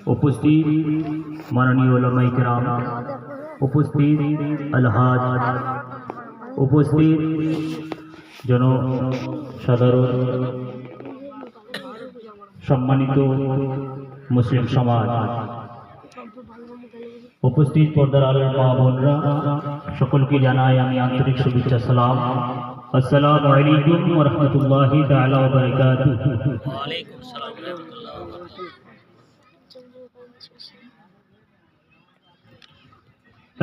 উপস্থিত মাননীয় উলামায়ে কেরাম, উপস্থিত আলহাজ, উপস্থিত জনসাধারণ, সম্মানিত মুসলিম সমাজ, উপস্থিত পর্দার আলোর মা বোনরা, সকলকে জানাই আমি আন্তরিক শুভেচ্ছা সালাম। আসসালামু আলাইকুম ওয়া রাহমাতুল্লাহি তাআলা ওয়া বারাকাতুহু। ওয়া আলাইকুম আসসালাম ওয়া রাহমাতুল্লাহি ওয়া বারাকাতুহু।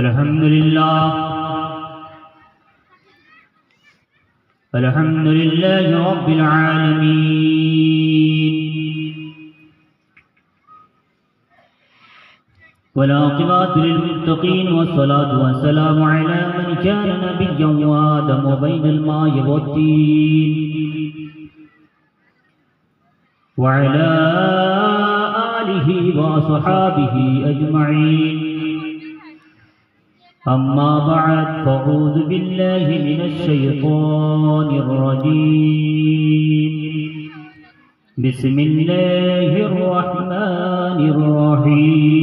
আলহামদুলিল্লাহ আলহামদুলিল্লাহি রাব্বিল আলামিন والعاقبة للمتقين والصلاة والسلام على من كان نبيا وآدم بين الماء والطين وعلى آله وصحابه أجمعين. أما بعد فأعوذ بالله من الشيطان الرجيم. بسم الله الرحمن الرحيم.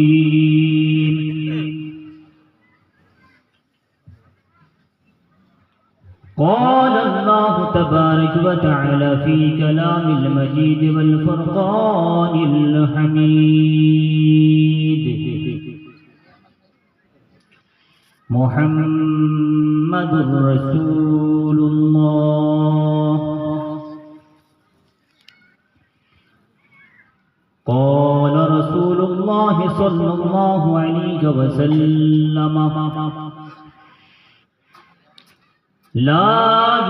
قال الله تبارك وتعالى في كلام المجيد والفرقان الحميد: محمد رسول الله. قال رسول الله صلى الله عليه وسلم: لا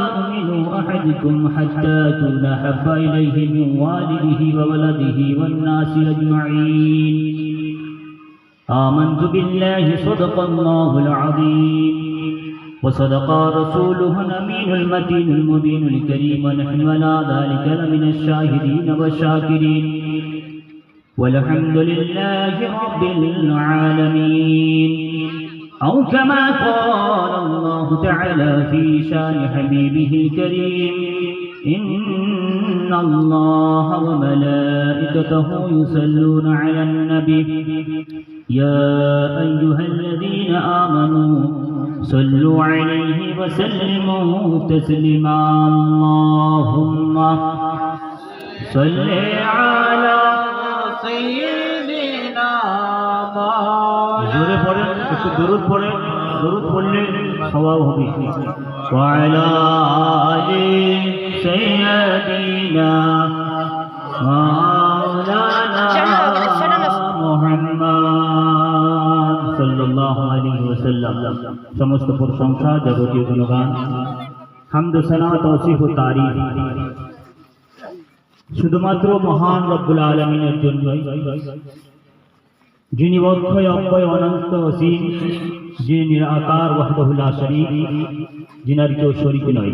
يؤمن أحدكم حتى يكون أحب إليه من والده وولده والناس أجمعين. آمنت بالله صدق الله العظيم وصدق رسوله الأمين المتين المبين الكريم، ونحن على ذلك لمن الشاهدين والشاكرين، والحمد لله رب العالمين. أو كما قال الله تعالى في شان حبيبه الكريم: إن الله وملائكته يصلون على النبي يا أيها الذين آمنوا صلوا عليه وسلموا تسليما. اللهم صل على سيدنا জোরে পড়েন, একটু দরুদ পড়েন, দরুদ পড়লে সওয়াব হবে। ওয়ালা আলি সাইয়্যিদিনা মাওলানা মুহাম্মদ সাল্লাল্লাহু আলাইহি ওয়াসাল্লাম। সমস্ত প্রশংসা, যাবতীয় গুণগান, হামদ, সানা, তাওসিফ ও তারিফ শুধুমাত্র মহান রব্বুল আলামিনের জন্যই, যিনি অক্ষয় অক্ষয় অনন্ত অসীম, যিনি নিরাকার ওয়াহদাহু লা শারীক, যিনার কেউ শরীক নয়,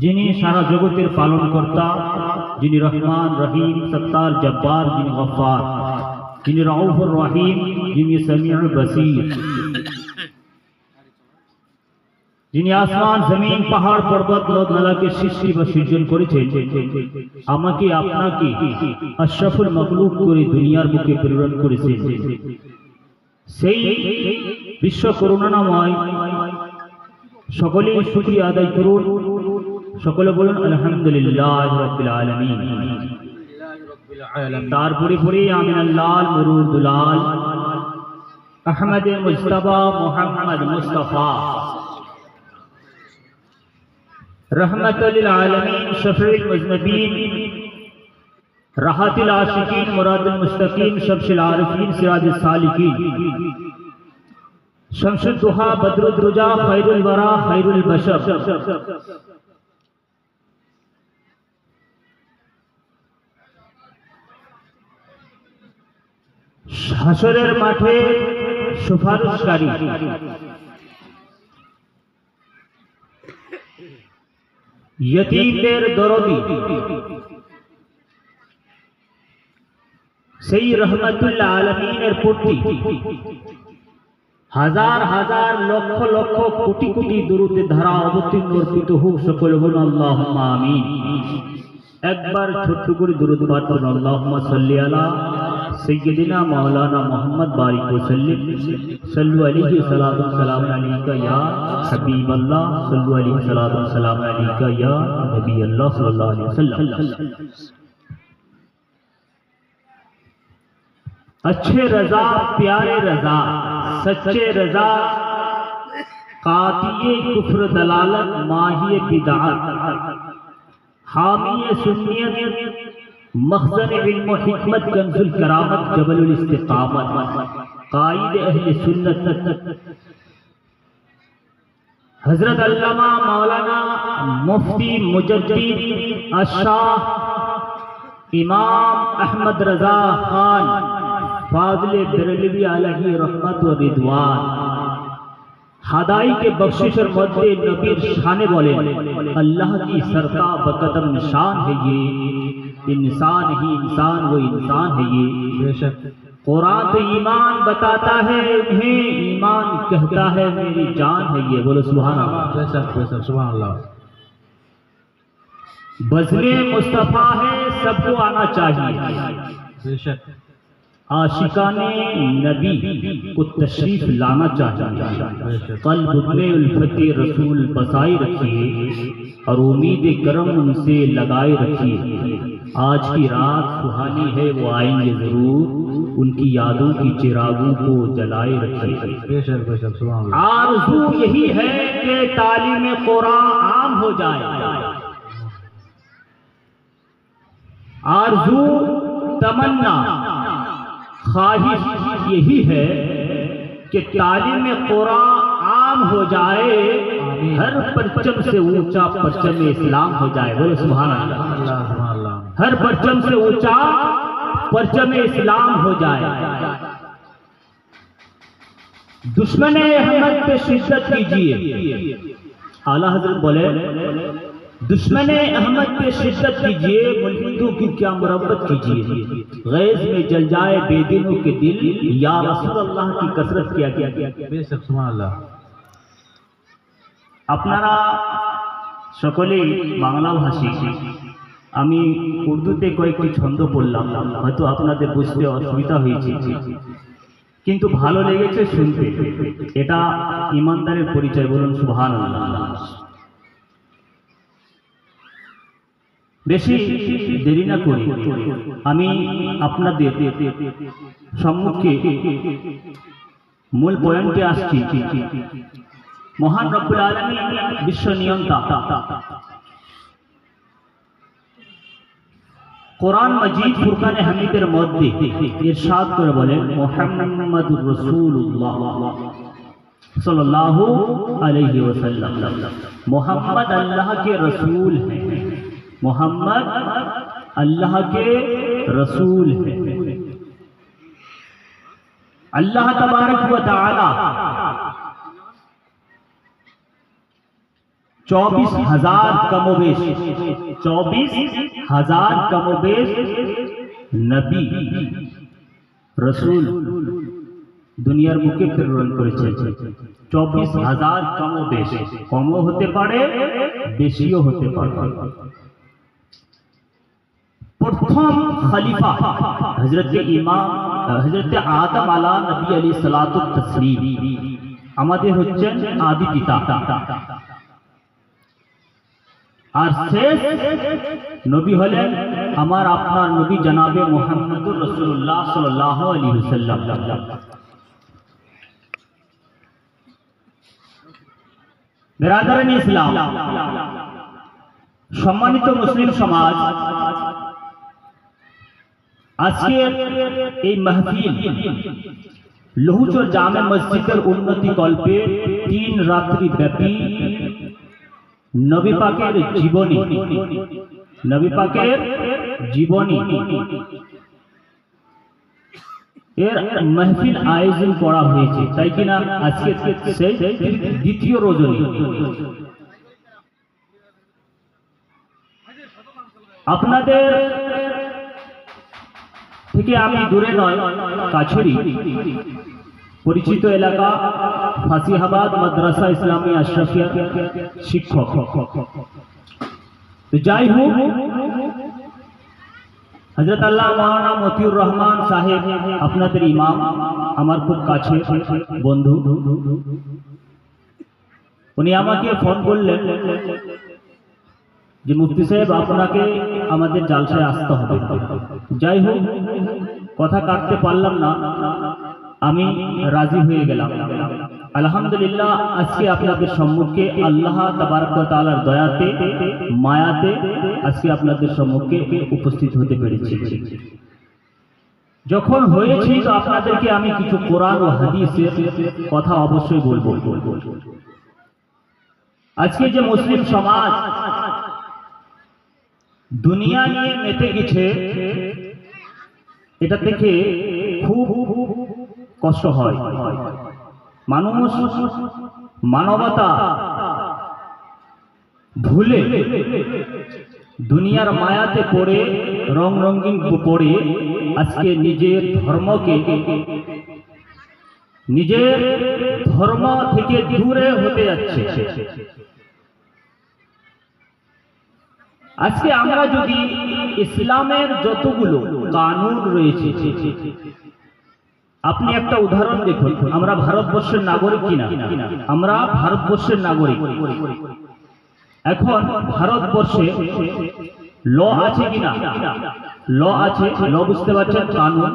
যিনি সারা জগতের পালনকর্তা, যিনি রহমান রহিম সত্তার জব্বার, যিনি গফফার, যিনি রাউফুর রহিম, যিনি সামিউ বসীর, যিনি আসমান জমিন পাহাড় পর্বত নদ নালাকে সৃষ্টি বা সৃজন করেছেন, আমাকে আপনাকে আশরাফুল মাখলুক করে দুনিয়ার বুকে প্রেরণ করেছেন, সেই বিশ্ব করুণাময় সকলেই শুকরিয়া আদায় করুন। সকলে বলুন আলহামদুলিল্লাহি রাব্বিল আলামিন। তারপরে পরে আমিনাল্লাহ মুরুদ দুলাল আহমদ মুস্তাফা মুহাম্মদ মুস্তাফা रहमतुल लिल आलमीन, शफीउल मुज़निबीन, राहतुल आशिकीन, मुरादुल मुस्तकीन, शमसुल आरिफीन, सिराजुस सालिकीन, शमसुद दुहा, बदरुद रुजा, खैरुल वरा, खैरुल बशर, হাসরের মাঠে সুপারিশকারী, यतीमদের দরদি, সেই রহমাতুল আলামিনের প্রতি হাজার হাজার লক্ষ লক্ষ কোটি কোটি দরুদের ধারা অবতীর্ণ অর্পিত হোক। সকল বলুন আল্লাহুম্মা আমিন। একবার ছোট্ট করে দরুদ পাঠ করুন, আল্লাহুম্মা সাল্লি আলা सय्यदिना मौलाना मोहम्मद बारिक वसल्लम सल्लु अलैहि सलातु सलाम अलैका या हबीब अल्लाह सल्लु अलैहि सलातु सलाम अलैका या नबी अल्लाह सल्लल्लाहु अलैहि वसल्लम। अच्छे रजा, प्यारे रजा, सच्चे रजा, कातिये कुफ्र दलालत, माहिए बिदअत, हामिए सुन्नियत, मखज़न इल्म हिकमत, कंजुल करामत, जबलुल इस्तिकामत, कायद अहले सुन्नत हजरत अल्लामा मौलाना मुफ्ती मुजद्दिद अशाह इमाम अहमद रजा खान फाज़िल बरेलवी अलैहि रहमत व रिदवान हादाई के बख्शिश और मद्दे नबीर शाने बोले, अल्लाह की सरता बकदम निशान है ये, इंसान ही इंसान वो इंसान है ये। बेशक कुरान तो ईमान बताता है, इन्हें ईमान कहता है, मेरी जान है ये। बोलो सुभान अल्लाह। बेशक बेशक सुभान अल्लाह। बज़्मे मुस्तफ़ा है, सबको आना चाहिए। बेशक आशिकाने नबी को तशरीफ लाना चाहिए। क़ल्ब में उल्फते रसूल बसाए रखिए और उम्मीद करम उनसे लगाए रखिए। आज की रात सुहानी है, वो आएंगे जरूर, उनकी यादों की चिरागों को जलाए रखिए। बेशक बेशक सुभान अल्लाह। आरज़ू यही है कि तालीम कुरान आम हो जाए। आरज़ू तमन्ना ख्वाहिश यही है कि तालीम कुरान आम हो जाए, हर परचम से ऊंचा परचम इस्लाम हो जाए। बोलो सुभान अल्लाह। हर परचम से ऊंचा परचम इस्लाम हो जाए। दुश्मन अहमद पे शिद्दत कीजिए। आला हजरत बोले, दुश्मन अहमद पे शिद्दत कीजिए, मुल्हिदों की क्या मुरब्बत कीजिए। गैज़ में जल जाए बेदिनों के दिल, या रसूल अल्लाह की कसरत किया गया। बेशक सुभान अल्लाह। আপনারা সকলেই বাংলা ভাষী, আমি উর্দুতে কয়েকটি ছন্দ পড়লাম, হয়তো আপনাদের বুঝতে অসুবিধা হয়েছে, কিন্তু ভালো লেগেছে শুনতে। এটা ইমানদারের পরিচয়। বলুন সুবহানাল্লাহ। বেশি দেরি না করি আমি আপনাদের সম্মুখে মূল পয়েন্টে আসছি। মহান রব্বুল আলামিন বিশ্ব নিয়ন্তা কোরআন মাজিদ ফুরকানে হামিদের মধ্যে ইরশাদ করে বলেন, মুহাম্মাদুর রাসূলুল্লাহ सल्लल्लाहु अलैहि वसल्लम। मोहम्मद अल्लाह के रसूल हैं। मोहम्मद अल्लाह के रसूल हैं। अल्लाह तबारक व तआला 24,000 कमोबेश 24,000 कमोबेश नबी रसूल দুনিয়ার বুকে প্রেরণ করেছে। 24,000 কমও বেশি, কমও হতে পারে, বেশিও হতে পারে। প্রথম খলিফা হযরতে ইমাম হযরতে আদম আলা নবী আলাইহিস সালাতু তাসলিম, আমাদের হচ্ছেন আদি পিতা। আর শেষ নবী হলেন আমার আপনার নবী জনাবে মুহাম্মদুর রাসূলুল্লাহ সাল্লাল্লাহু আলাইহি ওয়াসাল্লাম। बिरादरान इस्लाम, सम्मानित मुस्लिम समाज, আজকের এই মাহফিল লৌহচর জামে মসজিদের উন্নতি কল্পে 3 রাত্রি ব্যাপী নবী পাকের জীবনী এর महफिल आयोजन করা হয়েছে। তাই কিনা আজকে সেই দ্বিতীয় রজনী আপনাদের থেকে আমি দূরে নয়, কাছেরই পরিচিত এলাকা ফাসিহাবাদ মাদ্রাসা ইসলামী আশরাফিয়া শিক্ষক। তো যাই হোক, হযরত আল্লাহ মাওলানা মতিউর রহমান সাহেব আপনাদের ইমাম, আমার খুব কাছে বন্ধু, উনি আমাকে ফোন করলেন যে মুফতি সাহেব আপনাকে আমাদের জালসায় আসতে হবে। যাই হোক, কথা কাটতে পারলাম না, আমি রাজি হয়ে গেলাম। আলহামদুলিল্লাহ, আজকে আপনাদের সম্মুখে আল্লাহ তাবারক ওয়া তাআলার দয়াতে মায়াতে আজকে আপনাদের সম্মুখে উপস্থিত হতে পেরেছি। যখন হয়েছি তো আপনাদেরকে আমি কিছু কোরআন ও হাদিসের কথা অবশ্যই বলবো। আজকে যে মুসলিম সমাজ দুনিয়া নিয়ে মেতে গেছে, এটা থেকে খুব কষ্ট হয়। মানুষ মানবতা ভুলে দুনিয়ার মায়াতে পড়ে রং রঙিন পড়ে আজকে নিজের ধর্ম থেকে দূরে হতে যাচ্ছে। আজকে আমরা যদি ইসলামের যতগুলো কানুন রয়েছে, আপনি একটা উদাহরণ দেখুন, আমরা ভারতবর্ষের নাগরিক কিনা, আমরা ভারতবর্ষের নাগরিক। এখন ভারতবর্ষে ল আছে কিনা, ল আছে, ল বুঝতে পারছেন, কানুন।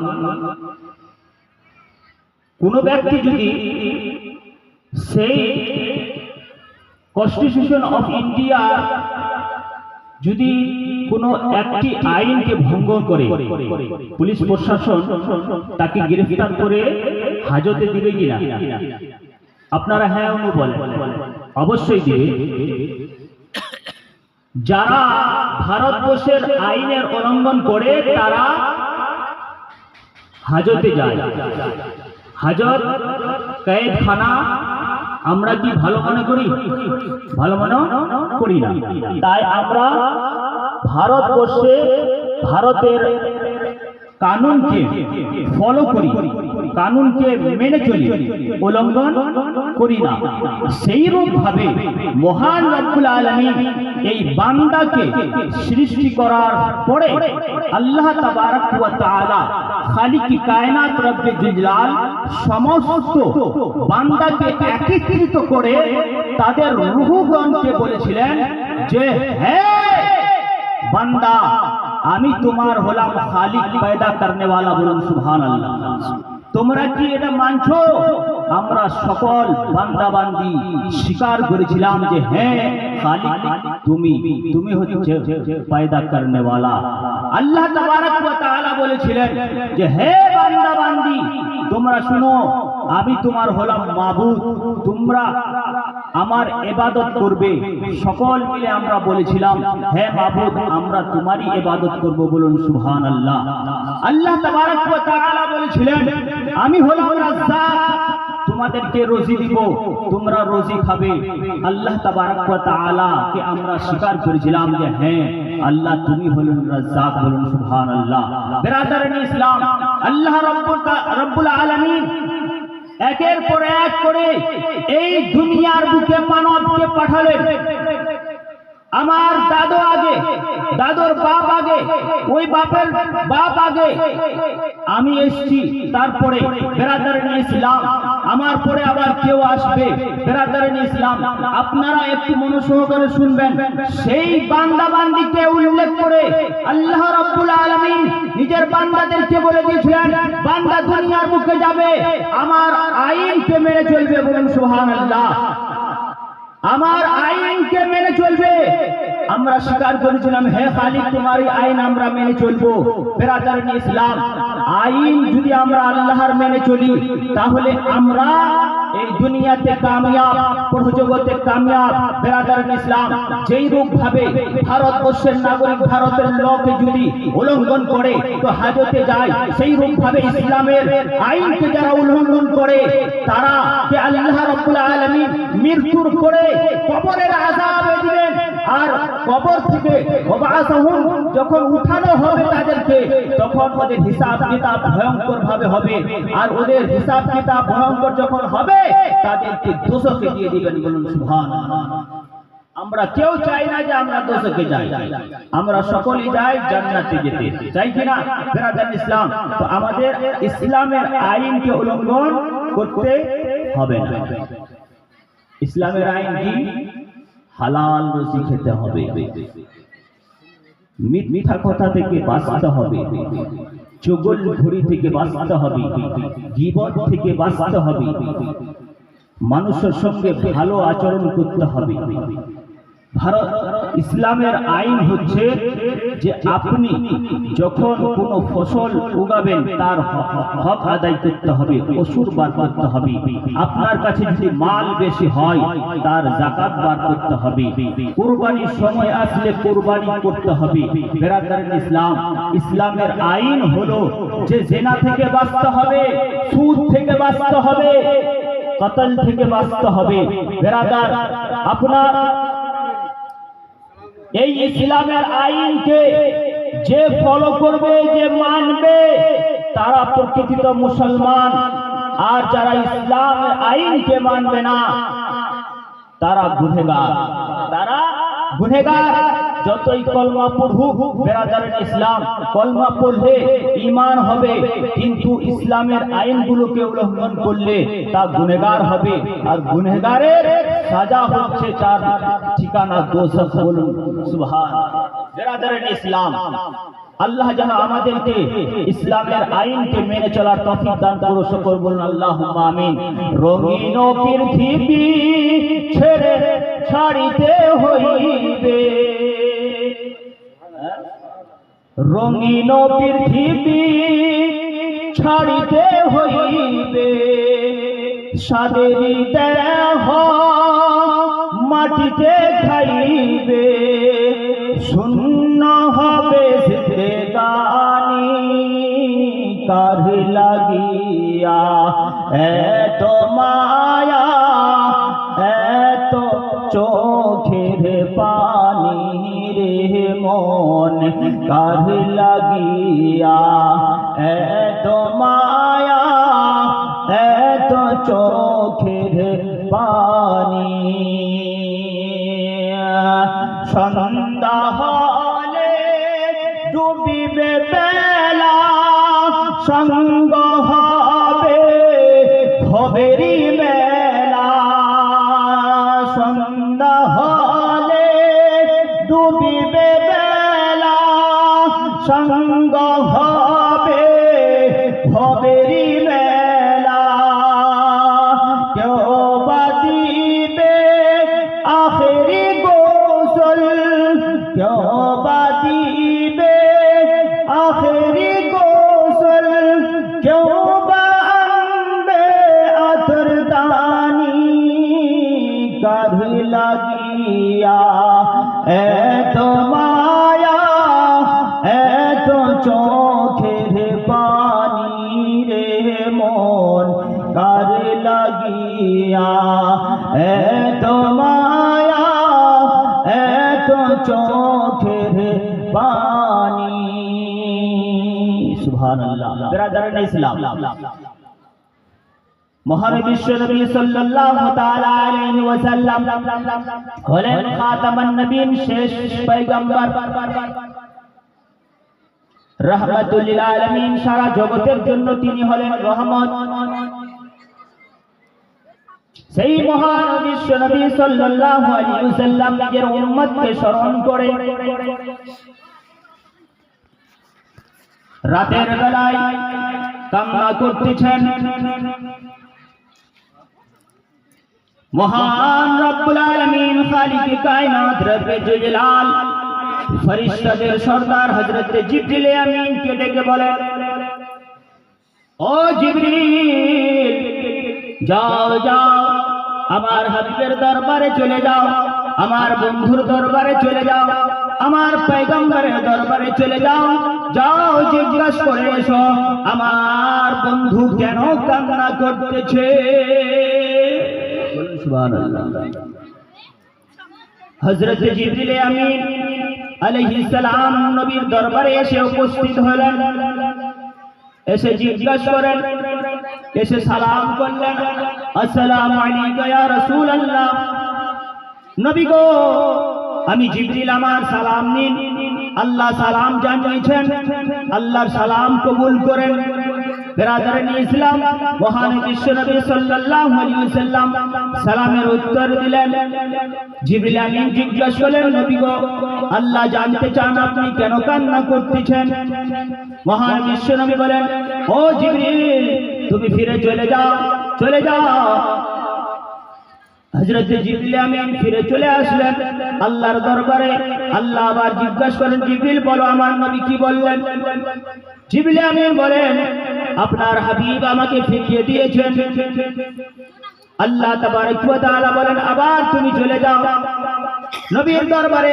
কোন ব্যক্তি যদি সেই কনস্টিটিউশন অফ ইন্ডিয়া যদি কোনো একটি আইনকে ভঙ্গ করে, পুলিশ প্রশাসন তাকে গ্রেফতার করে হাজতে দিবে কিনা? আপনারা হ্যাঁ অনু বলেন, অবশ্যই দিবে। যারা ভারতবর্ষের আইনের উল্লঙ্ঘন করে তারা হাজতে যায়। হাজত, কয়েদখানা আমরা কি ভালো মনে করি? ভালো মনে করি না। তাই আমরা ভারতবর্ষে ভারতের কানুনকে ফলো করি, কানুনকে মেনে চলি, উল্লঙ্ঘন করি না। সেই রূপ ভাবে মহান রব্বুল আলামিন এই বান্দাকে সৃষ্টি করার পরে আল্লাহ তাবারক ওয়া তাআলা খালিক কায়নাত রব্বে জিলাল সমস্ত বান্দাকে একত্রিত করে তাদের রূহগণকে বলেছিলেন যে হে বান্দা, আমি তোমার হলাম খালিক, পয়দা করনে वाला। বলুন সুবহানাল্লাহ। তোমরা কি এটা মানছো? আমরা সকল বান্দা বান্দি স্বীকার করেছিলাম যে হ্যাঁ খালিক তুমি হচ্ছে পয়দা করনে वाला। আল্লাহ তাবারক ওয়া তাআলা বলেছিলেন যে হে বান্দা বান্দি, তোমরা শুনো, আমি তোমার হলাম মাবুদ, তোমরা আমার ইবাদত করবে। সকল মিলে আমরা বলেছিলাম হে মাবুদ, আমরা তোমারই ইবাদত করব। বলুন সুবহানাল্লাহ। আল্লাহ তাবারক ওয়া তাআলা বলেছিলেন আমি হলাম রাজ্জাক, তোমাদেরকে রোজি দিব, তোমরা রোজি খাবে। আল্লাহ তাবারক ওয়া তাআলা কে আমরা স্বীকার করেছিলাম যে হ্যাঁ আল্লাহ তুমি হলেন রাজ্জাক। বলুন সুবহানাল্লাহ। বিরাদারান ইসলাম, আল্লাহ রব্বুল আলামিন একের পর এক করে এই দুনিয়ার বুকে মানবকে পাঠালেন। আমার দাদু আগে, দাদুর বাপ আগে, ওই বাপের বাপ আগে, আমি এসেছি, তারপরে বিরাদারান ইসলাম আমার পরে আবার কেউ আসবে। বিরাদারান ইসলাম, আপনারা একটু মনোসহকারে শুনবেন। সেই বান্দা বান্দিকে উল্লেখ করে আল্লাহ রাব্বুল আলামিন নিজের বান্দাদেরকে বলে দিয়েছিলেন বান্দা দুনিয়ার বুকে যাবে, আমার আইনকে মেনে চলবে। বলুন সুবহানাল্লাহ। আমার আইনকে মেনে চলবে। আমরা স্বীকার করেছিলাম হে খালিক তোমারই আইন আমরা মেনে চলবো। বিরাদারান ইসলাম, আইন যদি আমরা আল্লাহর মেনে চলি তাহলে আমরা এই দুনিয়াতে কামিয়াব, পরজগতে কামিয়াব। বিরাদারান ইসলাম, যেই রূপ ভাবে ভারতবর্ষের নাগরিক ভারতের লোকে যদি উল্লঙ্ঘন করে তো হাজতে যায়, সেই রূপ ভাবে ইসলামের আইনকে যারা উল্লঙ্ঘন করে তারা কে আল্লাহ রাব্বুল আলামিন মৃত্যুর পরে কবরের আযাবে দিবেন। আর কবর থেকে যখন উঠানো হবে তাদেরকে, তখন ওদের হিসাব কিতাব ভয়ঙ্কর ভাবে হবে। আর ওদের হিসাব কিতাব ভয়ঙ্কর যখন হবে তাদেরকে দোজখে দিয়ে দিবেন। বলুন সুবহানাল্লাহ। আমরা কেউ চাই না যে আমরা দোজখে যাই, আমরা সকলেই যাই জান্নাতে যেতে, চাই কিনা বিরাদার ইসলাম? তো আমাদের ইসলামের আইনকে উল্লঙ্ঘন করতে হবে না। ইসলামের আইন কি? হালাল রুজি খেতে হবে, মিথ্যা কথা থেকে বাঁচতে হবে, চুগলখড়ি থেকে বাঁচতে হবে, গীবত থেকে বাঁচতে হবে, মানুষের সঙ্গে ভালো আচরণ করতে হবে। ভারত ইসলামের আইন হচ্ছে যে আপনি যখন কোনো ফসল উগাবেন তার হক আদায় করতে হবে, অসুর বার করতে হবে। আপনার কাছে যদি মাল বেশি হয় তার যাকাত বার করতে হবে। কুরবানির সময় আসলে কুরবানি করতে হবে। বিরাদার ইসলাম, ইসলামের আইন হলো যে জিনা থেকে বাঁচতে হবে, সুদ থেকে বাঁচতে হবে, কতল থেকে বাঁচতে হবে। বিরাদার, আপনার এই ইসলামের আইনকে যে ফলো করবে, যে মানবে, তারা প্রকৃত মুসলমান। আর যারা ইসলামের আইনকে মানবে না তারা গুনেহগার, তারা গুনেহগার। যতই কলমা পড়ুক বিরাদার ইসলাম, কলমা পড়লে ঈমান হবে, কিন্তু ইসলামের আইনগুলোকে উল্লঙ্ঘন করলে তা গুনেহগার হবে। আর গুনেহগারের সাজা হচ্ছে তার ঠিকানা দোজখ। বলুন সুবহানাল্লাহ। বিরাদার ইসলাম, আল্লাহ যেন আমাদেরকে ইসলামের আইনকে মেনে চলার তৌফিক দান করুন। সকল বলুন আল্লাহুম্মা আমিন। রঙিন পৃথিবী ছেড়ে ছাড়িতে হইবে, রঙিন পৃথিবী ছাড়িতে হইবে, সাদেরি দেহ মাটিতে খাইবে, শূন্য হবে জিন্দেগানি কার লাগিয়া, এত মায়া এত চোখের পানি রে মন কার লাগিয়া, এত মায়া এত চোখের পানি। সন্ধ্যা হলে ডুবিবে বেলা, সঙ্গ হবে ভবেরি মেলা, সন্ধ্যা হলে ডুবিবে বেলা, সঙ্গ হবে ভবেরি মেলা, কেউ বা দিবে আখেরি গোসল, কেউ বা দিবে আখেরি গোসল, কেউ বা আনবে আতরদানি কার লাগিয়া, এত মায়া এত চোখের পানি রে মন কার লাগিয়া, এত মায়া এত চোখের পানি। সুবহানাল্লাহ। বিরাদার ইসলাম, মহান বিশ্ব নবী সাল্লাল্লাহু তাআলা আলাইহি ওয়াসাল্লাম হলেন খাতামান নবীন, শেষ পয়গম্বর, রাহমাতুল লিল আলামিন, সারা জগতের জন্য তিনি হলেন রহমত। সেই মহান বিশ্ব নবী সাল্লাল্লাহু আলাইহি ওয়াসাল্লাম নিজের উম্মতকে স্মরণ করে রাতের বেলায় কান্না করতেছেন। মহান রব্বুল আলামিন খালিকে কায়নাত রব্বে জলাল ফেরেশতাদের সরদার হযরত জিবরিল আমিনকে ডেকে বলেন, ও জিবরিল, যাও যাও আমার হাবিবের দরবারে চলে যাও, আমার বন্ধুর দরবারে চলে যাও, আমার পয়গম্বরের দরবারে চলে যাও, যাও জিজ্ঞাসা করে এসো আমার বন্ধু কেন কান্না করতেছে। সুবহানাল্লাহ। হযরত জিবরিল আমিন আলাইহিস সালাম নবীর দরবারে এসে উপস্থিত হলেন, এসে জিজ্ঞাসা করেন, এসে সালাম করলেন, আসসালামু আলাইকা ইয়া রাসূলুল্লাহ, নবী গো, আমি জিবরিল, আমার সালাম নিন। আল্লাহ সালাম জানিয়েছেন, আল্লাহর সালাম কবুল করেন। বেরাদারান ইসলাম, মহান বিশ্বনবী সাল্লাল্লাহু আলাইহি ওয়াসাল্লাম সালামের উত্তর দিলেন। জিবরিল আমিন জিজ্ঞাসা করলেন, নবী গো, আল্লাহ জানতে চান আপনি কেন কান্না করতেছেন? মহান বিশ্বনবী বলেন, ও জিবরিল, তুমি ফিরে চলে যাও, চলে যাও। হযরত জিবরিল আমিন ফিরে চলে আসলেন আল্লাহর দরবারে। আল্লাহ আবার জিজ্ঞাসা করেন, জিবরিল বলো আমার নবী কি বললেন? জিবরিল আমিন বলেন, আপনার হাবিব আমাকে ফিরিয়ে দিয়েছেন। আল্লাহ তাবারক ওয়া তাআলা বলেন, আবার তুমি চলে যাও। নবীর দরবারে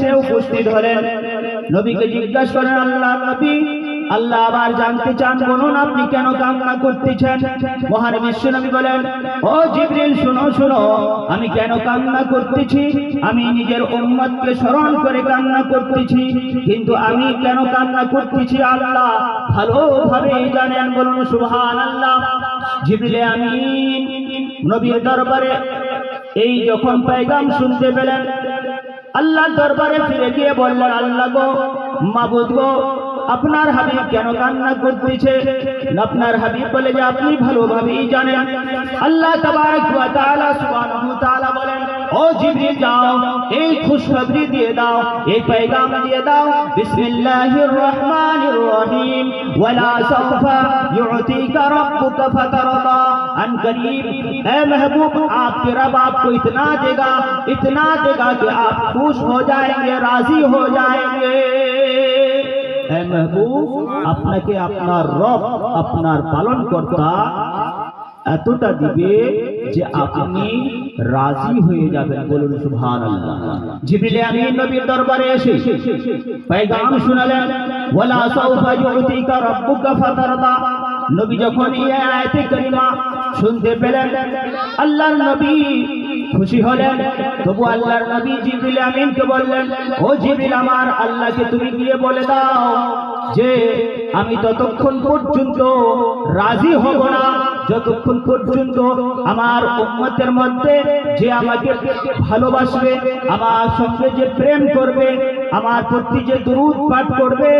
সে উপস্থিত হলেন। নবীকে জিজ্ঞাসা করেন, আল্লাহ নবী, আল্লাহ আবার জানতে চান, বলুন আপনি কেন কান্না করতেছেন? মহান বিশ্বনবী বলেন, ও জিবরিল, শোনো শোনো, আমি কেন কান্না করতেছি? আমি নিজের উম্মতকে স্মরণ করে কান্না করতেছি। কিন্তু আমি কেন কান্না করতেছি আল্লাহ ভালোভাবে জানেন, বলুন সুবহানাল্লাহ। জিবরিল আমিন নবীর দরবারে এই যখন পয়গাম শুনতে পেলেন, আল্লাহর দরবারে ফিরে গিয়ে বললেন, আল্লাহ গো, মাবুদ গো, আপনার হাবিব কেন কান্না করতেছে? আপনার হাবিব বলে যে আপনি ভালোভাবেই জানেন। আল্লাহ তাবারক ওয়া তাআলা সুবহানাহু ওয়া তাআলা বলেন, ও জিবরিল যাও, এই খুশখবরি দিয়ে দাও, এই পয়গাম দিয়ে দাও, বিসমিল্লাহির রহমানির রহিম, ওয়ালা সাউফা ইউতিকা রাব্বুকা ফাতারদা আন কरीब। ए महबूब, आपके रब आपको इतना देगा कि आप खुश हो जाएंगे, राजी हो जाएंगे। হে মেহবুব, আপনাকে আপনার রব, আপনার পালনকর্তা এতটা দিবে যে আপনি রাজি হয়ে যাবেন, বলুন সুবহানাল্লাহ। জিবরিল আমিন নবীর দরবারে এসে পয়গাম শুনালেন, ওয়ালা সাউফা ইউতিকা রাব্বুকা ফাতারদা। নবী যখন এই আয়াতে কারিমা শুনতে পেলেন, আল্লাহর নবী খুশি হলেন। তবু আল্লাহর নবী জিবরিল আমিনকে বললেন, ও জিবরিল, আমার আল্লাহকে তুমি গিয়ে বলে দাও যে আমি ততক্ষণ পর্যন্ত রাজি হব না যতক্ষণ পর্যন্ত আমার উম্মতের মধ্যে যে আমাকে ভালোবাসবে, আমার সঙ্গে যে প্রেম করবে, আমার প্রতি যে দরুদ পাঠ করবে,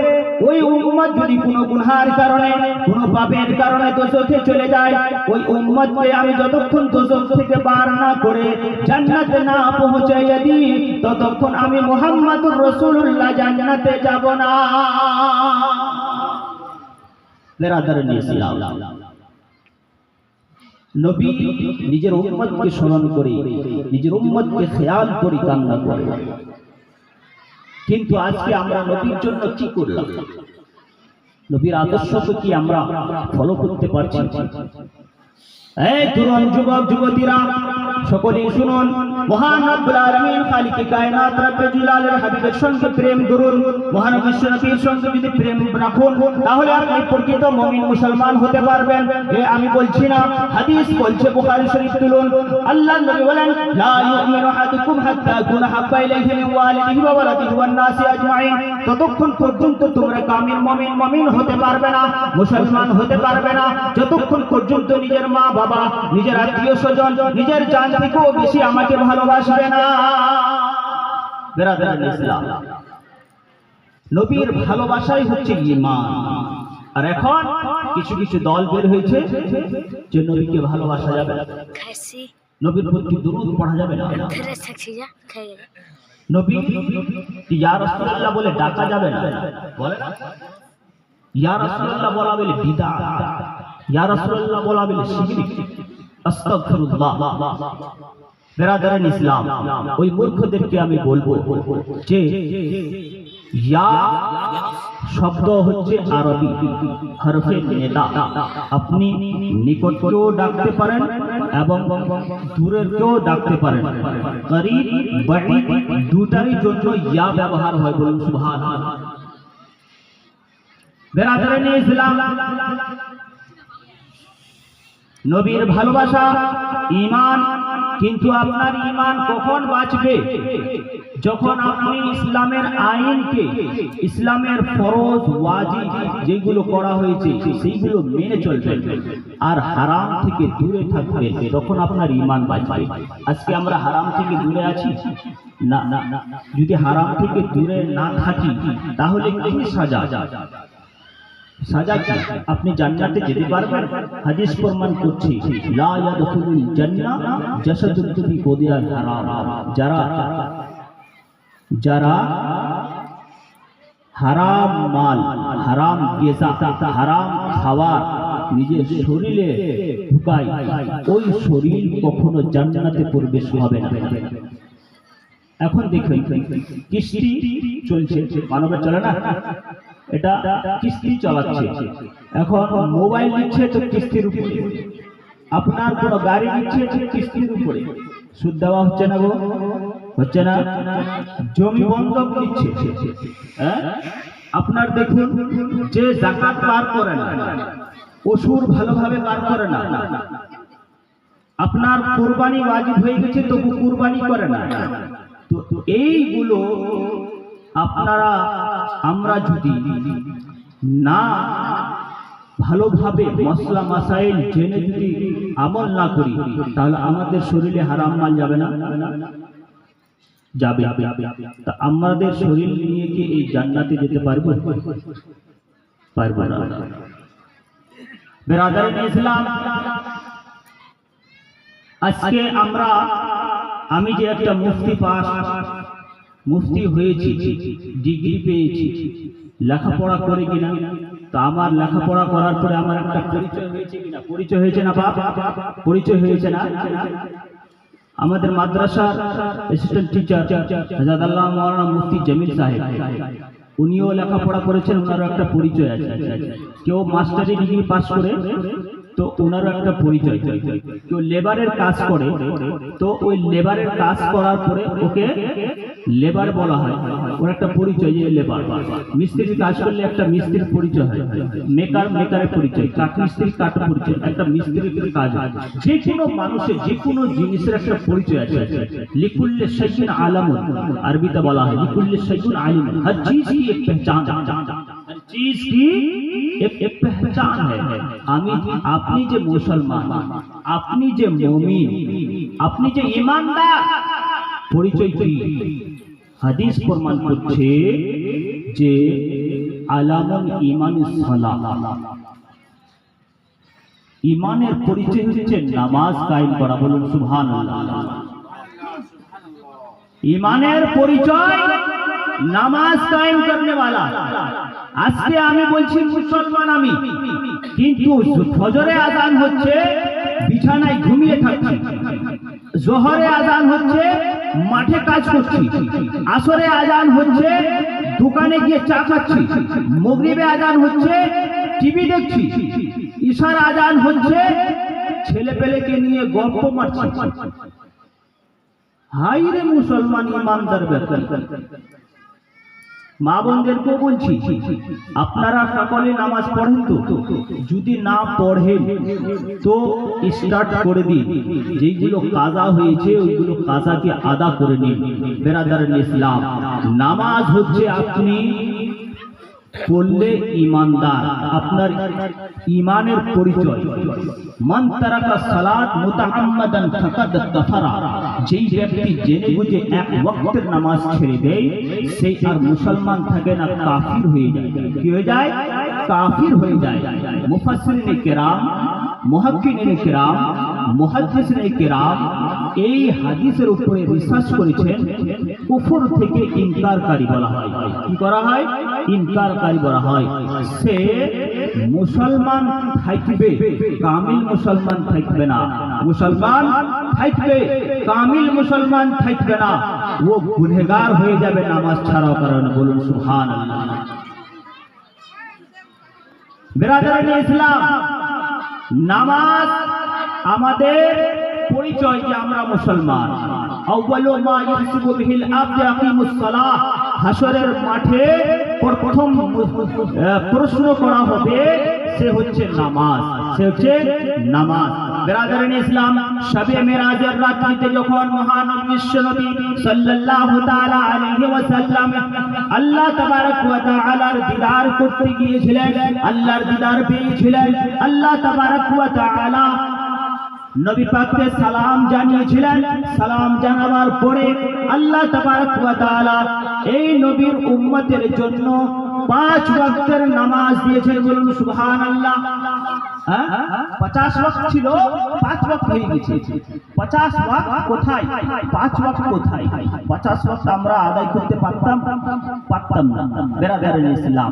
ওই উম্মত যদি কোনো গুনাহের কারণে, কোনো পাপের কারণে দোজখে চলে যায়, ওই উম্মতকে আমি যতক্ষণ দোজখ থেকে বার না করে জান্নাতে না পৌঁছাইয়া দিই, ততক্ষণ আমি মুহাম্মদুর রাসূলুল্লাহ জান্নাতে যাব না। বেরাদারান ইসলাম, নবী নিজের উম্মতকে স্মরণ করে, নিজের উম্মতকে খেয়াল করে কান্না করে। কিন্তু আজকে আমরা নবীর জন্য কি করলাম? নবীর আদর্শকে কি আমরা ফলো করতে পারছি? এই তরুণ যুবক যুবতীরা, সকলেই শুনুন, মহান রব্বুল আলামিন খালিকে কায়নাত রব্বে জিলালের হাবিবের সঙ্গে প্রেম করুন। মহান বিশ্ব নবীর সঙ্গে যদি প্রেম রাখুন, তাহলে আপনি প্রকৃত মুমিন মুসলমান হতে পারবেন। আমি বলছি না, হাদিস বলছে, বুখারী শরীফ তুলুন। আল্লাহর নবী বলেন, লা ইউমিনু আহাদুকুম হাত্তা কুনা হাব্বা ইলাইহি মিন ওয়ালিদিহি ওয়া ওয়ালাদিহি ওয়ান নাসি আজমাইন। ততক্ষণ পর্যন্ত তোমরা কামিল মুমিন হতে পারবে না, মুসলমান হতে পারবে না, যতক্ষণ পর্যন্ত নিজের মা বাবা, নিজের আত্মীয় স্বজন, নিজের জান থেকেও বেশি আমাকে ভালোবাসবে না। বেরাদারান ইসলাম, নবীর ভালোবাসাই হচ্ছে ঈমান। আর এখন কিছু কিছু দল বের হয়েছে যে নবীকে ভালোবাসা যাবে না, নবীর প্রতি দরুদ পড়া যাবে না, নবী ইয়া রাসূলুল্লাহ বলে ডাকা যাবে না, বলে না, ইয়া রাসূলুল্লাহ বলা বলে বিদআত, ইয়া রাসূলুল্লাহ বলা বলে শিরক, আস্তাগফিরুল্লাহ। বেরাদারান ইসলাম, ওই মূর্খদেরকে আমি বলবো যে ইয়া শব্দ হচ্ছে আরবি হরফে নিদা। আপনি নিকটকেও ডাকতে পারেন এবং দূরেরকেও ডাকতে পারেন। করিব বাঈদ দুটারই জন্য ইয়া ব্যবহার হয়, বলুন সুবহানাল্লাহ। বেরাদারান ইসলাম, নবীর ভালোবাসা, ঈমান। কিন্তু আপনার ঈমান কখন বাঁচবে? যখন আপনি ইসলামের আইনকে, ইসলামের ফরজ ওয়াজিব যেগুলো করা হয়েছে সেইগুলো মেনে চলবেন আর হারাম থেকে দূরে থাকবেন, তখন আপনার ঈমান বাঁচবে। আজকে আমরা হারাম থেকে দূরে আছি না? যদি হারাম থেকে দূরে না থাকি তাহলে কি সাজা? সাজা কি? আপনি জান্নাতে যেতে পারবেন? হাদিস প্রমাণ করছে লা ইয়াদখুলুল জান্নাহ জাসাদুন ফি বদিয়াল হারাম। যারা হারাম মাল, হারাম গিজা, হারাম খাবার নিজের শরীরে ঢুকায়, ওই শরীর কখনো জান্নাতে প্রবেশ হবে না। এখন দেখুন, কিস্তি চলছে, মানবের চলে না, এটা কিস্তি চালাচ্ছে। এখন মোবাইল নিচ্ছে তো কিস্তির উপরে, আপনার কোনো গাড়ি নিচ্ছে তো কিস্তির উপরে। সুদ দেওয়া হচ্ছে না গো? হচ্ছে না? জমি বন্ধক নিচ্ছে। আপনার দেখুন, যে যাকাত পার করে না, ওসুর ভালোভাবে পার করে না, আপনার কুরবানি ওয়াজিব হয়ে গেছে তবু কুরবানি করে না। তো এইগুলো আমরা যদি না ভালোভাবে মশলা মাসাইল জেনে যদি আমল না করি, তাহলে আমাদের শরীরে হারাম মাল যাবে না? যাবে। তা আমাদের শরীর নিয়ে কি এই জান্নাতে যেতে পারবো? পারবো না। বিরাদারান ইসলাম, আজকে আমি যে একটা মুফতি হয়েছি, ডিগ্রি পেয়েছি, লেখাপড়া করে কিনা, তো আমার লেখাপড়া করার পরে আমার একটা পরিচয় হয়েছে কিনা? পরিচয় হয়েছে না বাপ? পরিচয় হয়েছে না? আমাদের মাদ্রাসার অ্যাসিস্ট্যান্ট টিচার হযরত আল্লামা মাওলানা মুফতি জামিল সাহেব, উনিও লেখাপড়া করেছেন, ওনারও একটা পরিচয় আছে। কেউ মাস্টারি ডিগ্রি পাস করে তো ওনারও একটা পরিচয়। কেউ লেবারের কাজ করে তো ওই লেবারের কাজ করার পরে ওকে লেবার বলা হয়, ওর একটা পরিচয় যে লেবার। মিস্ত্রির কাজ করলে একটা মিস্ত্রির পরিচয় হয়, মেকারের পরিচয়, কাঠ মিস্ত্রির কাঠ পরিচয়, একটা মিস্ত্রির কাজ। যে কোনো মানুষের যে কোনো জিনিসের একটা পরিচয় আছে। লিকুল্লি শাইইন আলামুন, আরবিতে বলা হয় লিকুল্লি শাইইন আলিমুন, हर चीज की एक पहचान, हर चीज की एक पहचान है। আপনি যে মুসলমান, আপনি যে মুমিন, আপনি যে ঈমানদার, পরিচয় কি? হাদিস প্রমাণ করছে যে আলামুল ঈমানিস সালাত, ঈমানের পরিচয় হচ্ছে নামাজ কায়েম করা। বলুন সুবহানাল্লাহ। ঈমানের পরিচয় নামাজ কায়েম করনে वाला। আজকে আমি বলছি মুসলমান আমি, কিন্তু ফজরে আযান হচ্ছে বিছানায় ঘুমিয়ে থাকছি, জোহরে আযান হচ্ছে মাঠে কাজ করছি, আসরে আযান হচ্ছে দোকানে গিয়ে চা খাচ্ছি, মাগরিবে আযান হচ্ছে টিভি দেখছি, ঈশার আযান হচ্ছে ছেলেপেলেকে নিয়ে গল্প মারছি। হাই রে মুসলমান ইমানদার ব্যক্তি, মা বোনদেরকেও বলছি, আপনারা সকলে নামাজ পড়েন তো? যদি না পড়েন তো স্টার্ট করে দিন, যেগুলো কাজা হয়েছে ওইগুলো কাজাকে আদা করে নিন। বিরাদারান ইসলাম, নামাজ হচ্ছে আপনি পড়লে ঈমানদার, আপনার ঈমানের পরিচয়। মান তারাকা সালাত মুতাআম্মাদান ফাকাদ কাফারা, যেই ব্যক্তি জেনে বুঝে এক ওয়াক্তের নামাজ ছেড়ে দেয় সে আর মুসলমান থাকে না, কাফির হয়ে যায়। কি হয়ে যায়? কাফির হয়ে যায়। মুফাসসিরিনে কেরাম, মুহাক্কিকিনে কেরাম, মুহাদ্দিসিনে কেরাম এই হাদিসের উপরে রিসার্চ করেছেন। কুফর থেকে ইনকারকারী বলা হয়। কি করা হয়? ইনকারকারী বলা হয়। সে মুসলমান থাকবে, কামিল মুসলমান থাকবে না। মুসলমান থাকবে, কামিল মুসলমান থাকবে না, ও গুনহগার হয়ে যাবে নামাজ ছাড়ার কারণে। বলুন সুবহানাল্লাহ। বিরাদারান ইসলাম, নামাজ আমাদের পরিচয় যে আমরা মুসলমান। আউয়ালু মা ইহসিবু বিহিল আবদু আকিমুস সালাহ, হাসরের মাঠে প্রথম প্রশ্ন করা হবে সে হচ্ছে নামাজ, সে হচ্ছে নামাজ। বিরাদরান ইসলাম, শবে মেরাজের রাত্রিতে যখন মহানবী বিশ্বনবী সাল্লাল্লাহু তাআলা আলাইহি ওয়াসাল্লাম আল্লাহ তাবারক ওয়া তাআলার দিদার করতে গিয়েছিলেন, আল্লাহর দিদার পেয়েছিলেন, আল্লাহ তাবারক ওয়া তাআলা নবী পাককে সালাম জানিয়েছিলেন। সালাম জানাবার পরে আল্লাহ তাবারক ওয়া তাআলা এই নবীর উম্মতের জন্য 5 ওয়াক্তের নামাজ দিয়েছেন। বলুন সুবহানাল্লাহ। 50 ওয়াক্ত ছিল, 5 ওয়াক্ত হয়ে গেছে। 50 ওয়াক্ত কোথায়, 5 ওয়াক্ত কোথায়? 50 ওয়াক্ত আমরা আদায় করতে পারতাম না বিরাদরান ইসলাম,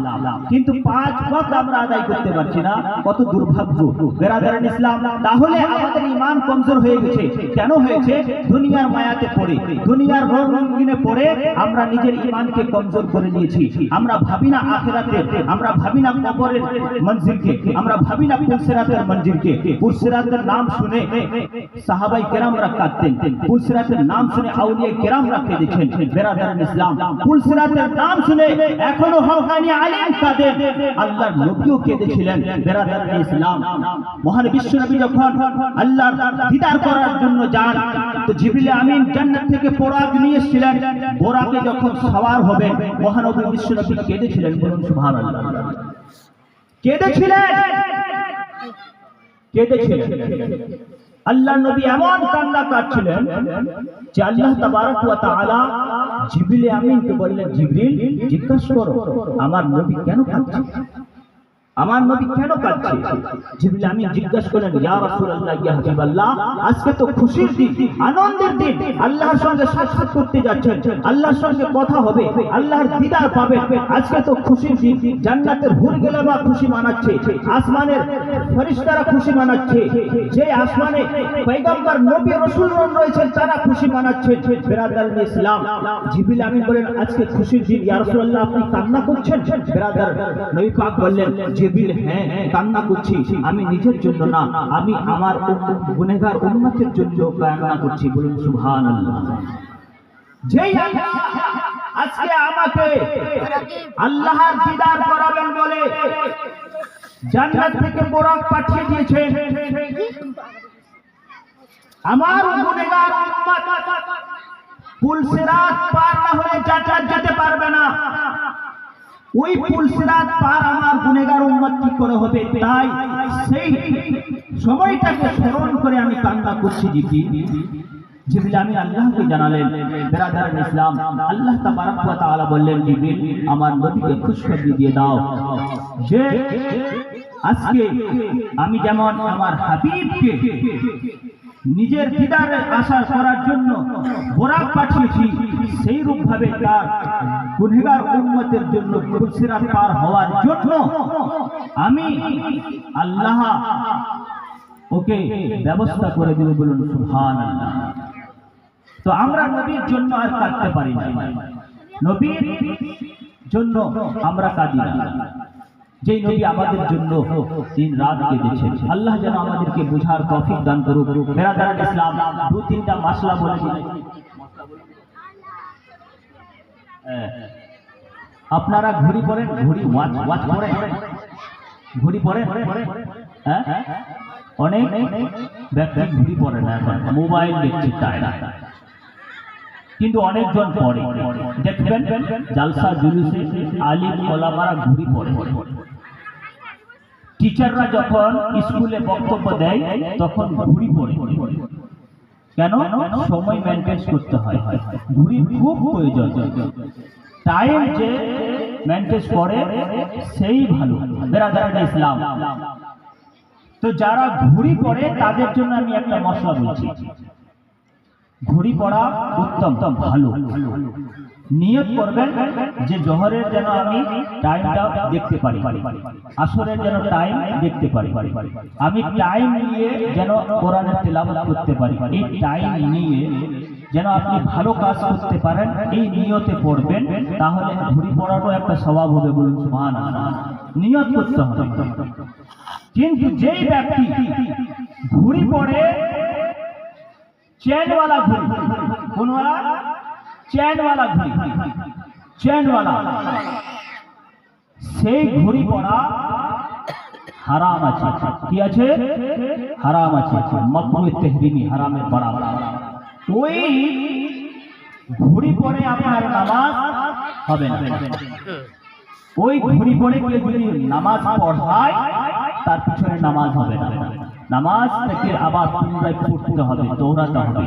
কিন্তু 5 ওয়াক্ত আমরা আদায় করতে পারছি না। কত দুর্ভাগ্য বিরাদরান ইসলাম। তাহলে আমাদের ঈমান কমজোর হয়ে গেছে। কেন হয়েছে? দুনিয়ার মায়াতে পড়ে, দুনিয়ার রঙিনে পড়ে আমরা নিজের ঈমানকে কমজোর করে নিয়েছি। আমরা ভাবি না আখিরাতে, আমরা ভাবি না কবরের মঞ্জিলকে, আমরা ভাবি না পুলসিরাতের মঞ্জিলকে। পুলসিরাতের নাম শুনে সাহাবাই কেরামরা কাঁদতেন, পুলসিরাতের নাম শুনে আউলিয়া কেরামরা কেঁদেছেন বিরাদরান ইসলাম। পুলসিরাতের নাম শুনে এখনো হকানি আলেম কাঁদেন, আল্লাহর নবীও কেঁদেছিলেন বিরাদরান ইসলাম। মহান বিশ্বনবী যখন আল্লাহর দিদার করার জন্য যান, তো জিবরিল আমিন জান্নাত থেকে বোরাক নিয়ে এসেছিলেন। বোরাকে যখন সওয়ার হবেন, মহানবী বিশ্বনবী কেঁদেছিলেন। বলুন সুবহানাল্লাহ। কেঁদেছিলেন। আল্লাহর নবী এমন কান্না কাটছিলেন যে আল্লাহ তাবারক ওয়া তাআলা জিবরিল আমিনকে বললেন, জিবরিল জিজ্ঞাসা করো আমার নবী কেন কাঁদছে, আমার নবী কেন কাঁদছে? জিবরিল আমিন জিজ্ঞাসা করলেন, ইয়া রাসূলুল্লাহ, ইয়া হাবিবাল্লাহ, আজকে তো খুশির দিন, আনন্দের দিন, আল্লাহর সঙ্গে সাক্ষাৎ করতে যাচ্ছেন, আল্লাহর সঙ্গে কথা হবে, আল্লাহর দিদার পাবেন। আজকে তো খুশির দিন, জান্নাতের হুর গেলেবা খুশি মানাচ্ছে, আসমানের ফেরেশতারা খুশি মানাচ্ছে, যে আসমানে পয়গম্বর নবী রাসূলগণ রয়েছেন তারা খুশি মানাচ্ছে বিরাদরান ইসলাম। জিবরিল আমিন বলেন, আজকে খুশির দিন, ইয়া রাসূলুল্লাহ আপনি কান্না করছেন? বিরাদর নবী পাক বললেন, জিবরিল হ্যাঁ কান্না করছি, আমি নিজের জন্য না, আমি আমার গুনাহগার উম্মতের জন্য কান্না করছি। বলুন সুবহানাল্লাহ। যেই আল্লাহ আজকে আমাকে আল্লাহর দিদার করাবেন বলে জান্নাত থেকে বোরাক পাঠিয়ে দিয়েছেন, আমার গুনাহগার উম্মত পুলসিরাত পার না হলে জান্নাত যেতে পারবে না। ওই পুলসিরাত পার আমার গুনাহগার উম্মত কি করে হবে? তাই সেই সময়টাকে স্মরণ করে আমি কান্না করছি। জিবরিল আমিন আল্লাহকে জানালেন বিরাদরান ইসলাম। আল্লাহ তাবারক ওয়া তাআলা বললেন, জিবরিল আমার নবীকে খুশখবরি দিয়ে দাও যে আজকে আমি যেমন আমার হাবিবকে নিজের দিদারে আশা করার জন্য বোরাক পাঠিয়েছি, সেই রূপ ভাবে তার গুনাহগার উম্মতের জন্য পুলসিরাত পার হওয়ার জন্য আমি আল্লাহ ওকে ব্যবস্থা করে দেব। বলুন সুবহানাল্লাহ। তো আমরা নবীর জন্য আর কাঁদতে পারি না, নবীর জন্য আমরা কাঁদি না, যেই নবী আমাদের জন্য দিন রাত কেঁদেছেন। আল্লাহ যেন আমাদেরকে বুঝার তৌফিক দান করুক। বিরাদরান ইসলাম, 2-3টা মাসলা বলে দিই। আপনারা ঘড়ি পড়েন, ঘড়ি ওয়াচ পড়েন, ঘড়ি পড়েন? হ্যাঁ, অনেক ব্যক্তি ঘড়ি পড়ে না, মোবাইল দেখছে তাই না, কিন্তু অনেকজন পড়ে। দেখবেন জালসা জুলুসে আলিম ওলামারা ঘড়ি পড়ে। টিচাররা যখন স্কুলে বক্তব্য দেয় তখন ঘড়ি পড়ে। কেন? সময় মেনটেন করতে হয়, ঘড়ি খুব প্রয়োজন। টাইম যে মেনটেন করে সেই ভালো। বিরাদরান ইসলাম, তো যারা ঘড়ি পড়ে তাদের জন্য আমি একটা মশলা বলছি। ঘড়ি পড়া উত্তম, ভালো। নিয়ত করবেন যে জোহরের যেন আমি টাইমটা দেখতে পারি, আসরের যেন টাইম দেখতে পারি, আমি টাইম নিয়ে যেন কোরআনের তেলাওয়াত করতে পারি। এই টাইম নিয়ে যেন আপনি ভালো কাজ করতে পারেন, এই নিয়তে পড়বেন, তাহলে ঘড়ি পড়ারও একটা স্বভাব হবে। বলুন সুবহানাল্লাহ। নিয়ত করতে হবে। কিন্তু যেই ব্যক্তি ঘড়ি পড়ে चैनवाला घड़ी, कौन वाला? चैनवाला घड़ी, चैनवाला। সেই ঘড়ি পড়া হারাম আছে। কি আছে? হারাম আছে, মাকরুহ তাহরিমি, হারামের বড়া। ওই ঘড়ি পরে আপনার নামাজ হবে না। ওই ঘড়ি পরে কেউ যদি নামাজ পড়ায় তার পিছনে নামাজ হবে না। নামাজ থেকে আবার পুনরায় পড়তে হবে, দৌড়াতে হবে।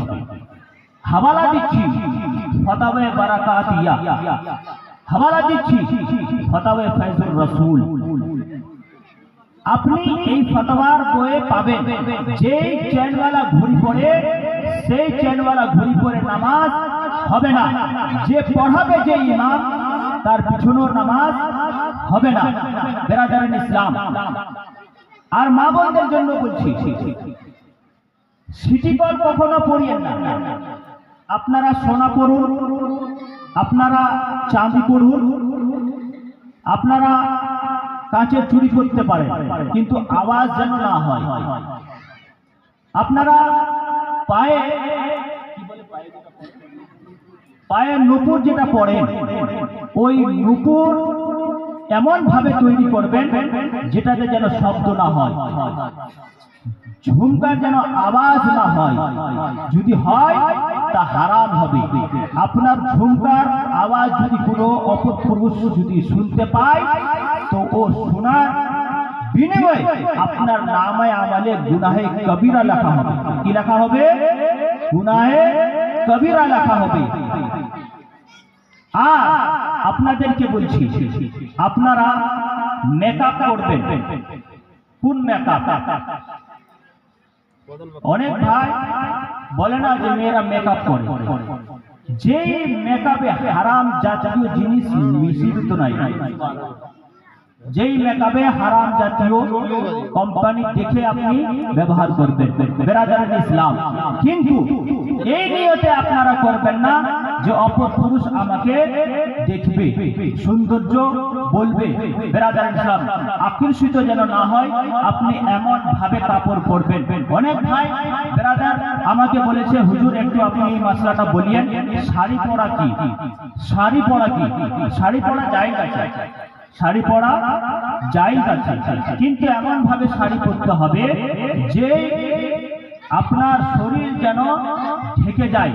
হাওয়ালা দিচ্ছি ফতাওয়ে বারাকাতিয়া, হাওয়ালা দিচ্ছি ফতাওয়ে ফয়জুর রাসূল। আপনি এই ফতোয়ার বইয়ে পাবেন যে চেনওয়ালা ঘড়ি পরে সেই চেনওয়ালা ঘড়ি পরে নামাজ হবে না। যে পড়াবে যে ইমাম তার পিছনেও নামাজ হবে না। বেরাদারান ইসলাম আর মা বোনদের জন্য বলছি, সিটি কল কখনো পড়িয়েন না। আপনারা সোনা পড়ুন, আপনারা চাঁদি পড়ুন, আপনারা কাঁচের চুরি করতে পারেন, কিন্তু আওয়াজ যেন না হয়। আপনারা পায়ে পায়ে নুপুর যেটা পড়েন, ওই নুপুর এমন ভাবে তৈরি করবেন যেটাতে যেন শব্দ না হয়, ঝুমকার যেন আওয়াজ না হয়। যদি হয় তা হারাম হবে। আপনার ঝুমকার আওয়াজ যদি কোনো অপর পুরুষ যদি শুনতে পায় তো ও শোনার বিনিময়ে আপনার নামে আমালে গুনাহে কবিরা লেখা হবে। কি লেখা হবে? গুনাহে কবিরা লেখা হবে। আর আপনাদেরকে বলছি, আপনারা মেকআপ করবেন। কোন মেকআপ? অনেক ভাই বলে না যে মেয়েরা মেকআপ করে, যে মেকআপে হারাম জাতীয় জিনিস মিশ্রিত নাই, যেই মেকআপে হারাম জাতীয় কোম্পানি দেখে আপনি ব্যবহার করবেন। বেরাদারান ইসলাম, কিন্তু এই নিয়তে আপনারা করবেন না যে অপর পুরুষ আমাকে দেখবে, সৌন্দর্য বলবে। বেরাদারান ইসলাম, আকর্ষিত যেন না হয় আপনি এমন ভাবে কাপড় পরবেন। অনেক ভাই বেরাদার আমাকে বলেছে, হুজুর একটু আপনি এই মাসলাটা বলিয়েন, শাড়ি পরা কি? শাড়ি পরা কি? শাড়ি পরা জায়েজ আছে, শাড়ি পরা জায়েজ আছে, কিন্তু এমন ভাবে শাড়ি পরতে হবে যে আপনার শরীর যেন ঢেকে যায়,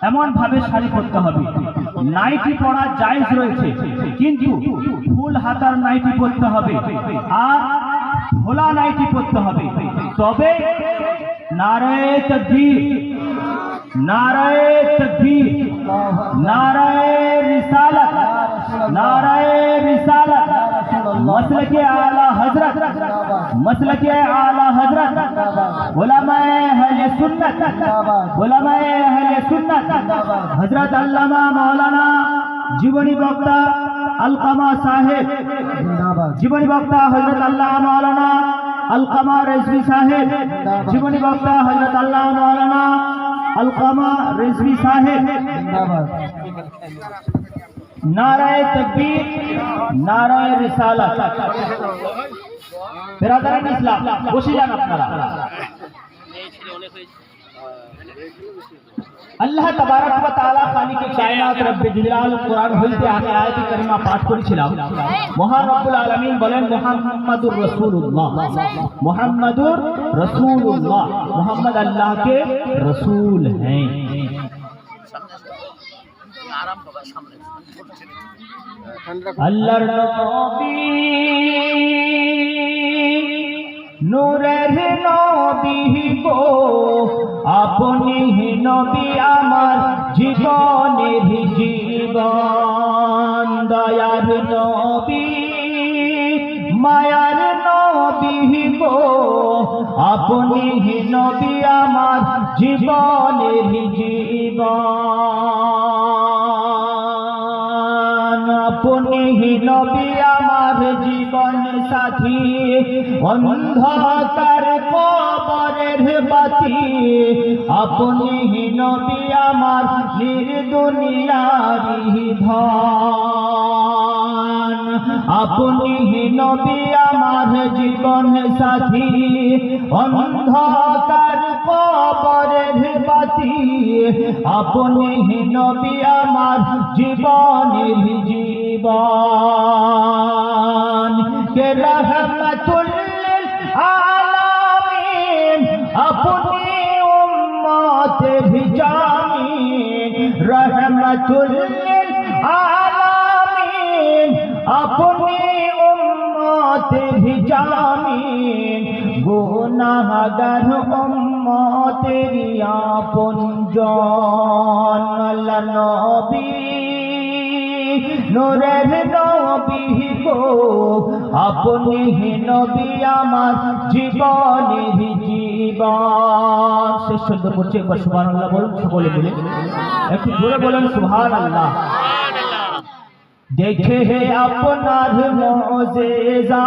এমন ভাবে শাড়ি পরতে হবে। নাইটি পরা জায়েজ রয়েছে, কিন্তু ফুল হাতার নাইটি পরতে হবে আর খোলা নাইটি পরতে হবে। তবে নারায়ে তাকবীর, নারায়ে তাকবীর, নারায়ে রিসালাত, नाराए रिसालत, मसलके आला हजरत, मसलके आला हजरत, उलमाए अहले सुन्नत, उलमाए अहले सुन्नत, हजरत अल्लामा मौलाना जीवनी वक्ता अलकामा साहेब, जीवनी वक्ता हजरत अल्लामा मौलाना अलकामा रिजवी साहेब, जीवनी वक्ता हजरत अल्लामा मौलाना अलकामा रिजवी साहेब। नाराए तकबीर, नाराए रिसालत। बिरादरान इस्लाम, বসে যান আপনারা। আল্লাহ তাবারক ওয়া তাআলা খালিক কায়নাত রব্বে জিলাল কোরআন হইতে আমি আয়াত কারিমা পাঠ করেছিলাম। মহান রব্বুল আলামিন বলেন মুহাম্মাদুর রাসূলুল্লাহ, মুহাম্মাদুর রাসূলুল্লাহ, মুহাম্মদ আল্লাহ के रसूल हैं। আল্লাহর নবী নূরের নবী গো, আপনি নবী আমার জীবনের জীবন। দয়ার নবী মায়ার নবী গো, আপনি নবী আমার জীবনের জীবন। আপনি নবী আমার জীবন সাথী, অন্ধকার কবরের বাতি। আপনি নবী আমার নির্দুনিয়ারি ধন। আপনি নবী আমার জীবন সাথী, অন্ধকার কবরের বাতি। আপনি নবী আমার জীবনের জীবন। কে রহমতুল आलामीन अपनी उम्मत जामीन रहमतुल लिल आलामीन अपनी उम्मत जामीन गुनाहगार उम्मतेरी आपनজন আল্লাহ নবী নূরের নবী গো আপনি নবী আমার জীবনের জীবন শেষ সুন্দর করছে একবার সুবহানাল্লাহ বলুন সকলে মিলে একটু জোরে বলেন সুবহানাল্লাহ देखे है अपनार मोजेजा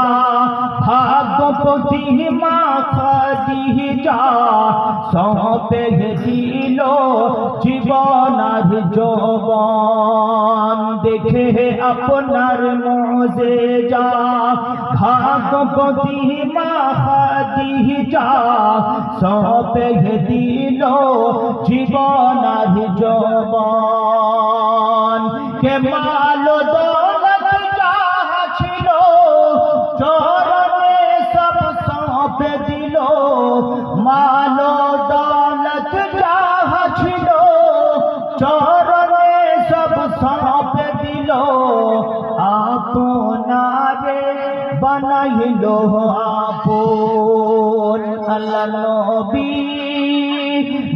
भागवती माँ खदीजा सौंपे दिलो जीवनार जवान देखे है अपनार मोजेजा भागवती माँ खदीजा सौंपे दिलो जीवनार जवान के मालो दौलत जहाँ छिलो चोरने सब सौंप दिलो मालो दौलत जहाँ छिलो चोरने सब सौंप दिलो आपनारे बनाइलो आपुन अल्लाह नबी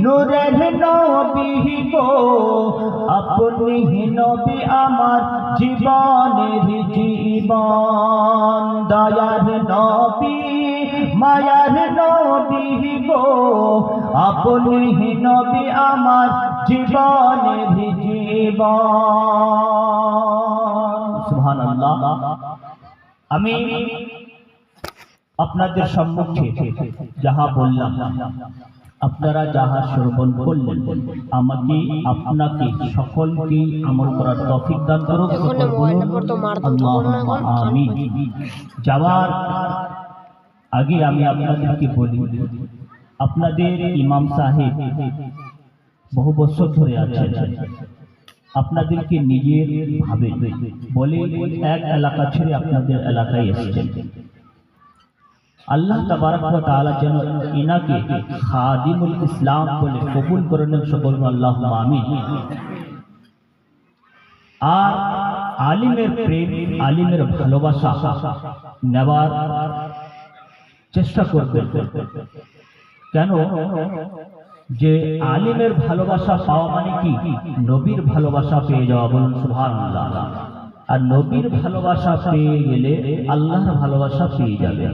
नूरेर नबी गो अपनी नबी आमार जीवनेर जीवन दयार नबी मायार नबी गो अपनी नबी आमार जीवनेर जीवन सुबहानाल्लाह আমি আপনাদের সম্মুখে যাহা বললাম আপনারা যাহা শ্রবণ করলেন আমাকে আপনাকে সকলকে আমল করার তৌফিক দান করুন আল্লাহুম্মা আমিন যাওয়ার আগে আমি আপনাদেরকে বলি আপনাদের ইমাম সাহেব বহু বছর ধরে আছেন আপনাদেরকে নিজের ভাবে বলে এক এলাকা ছেড়ে আপনাদের এলাকায় এসেছেন আল্লাহ তাবারক ওয়া তাআলা যেন ইনাকে খাদিমুল ইসলাম বলে কবুল করে নেন সকল আল্লাহুম্মা আমিন আর আলিমের প্রেম আলিমের ভালোবাসা নেবার চেষ্টা করবেন কেন যে আলিমের ভালোবাসা পাওয়া মানে কি নবীর ভালোবাসা পেয়ে যাওয়া বলুন সুবহানাল্লাহ আর নবীর ভালোবাসা পেয়ে গেলে আল্লাহর ভালোবাসা পেয়ে যাবে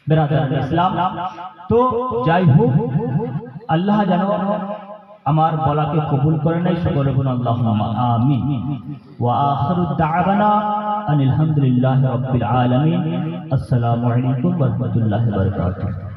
বেরাদার ইসলাম তো যাই হোক আল্লাহ যেন আমার বলাকে কবুল করে নেয় সকলে বলুন আল্লাহুম্মা আমিন ওয়া আখিরু দা'ওয়ানা আনিল হামদুলিল্লাহি রাব্বিল আলামিন আসসালামু আলাইকুম ওয়া রাহমাতুল্লাহি ওয়া বারাকাতুহু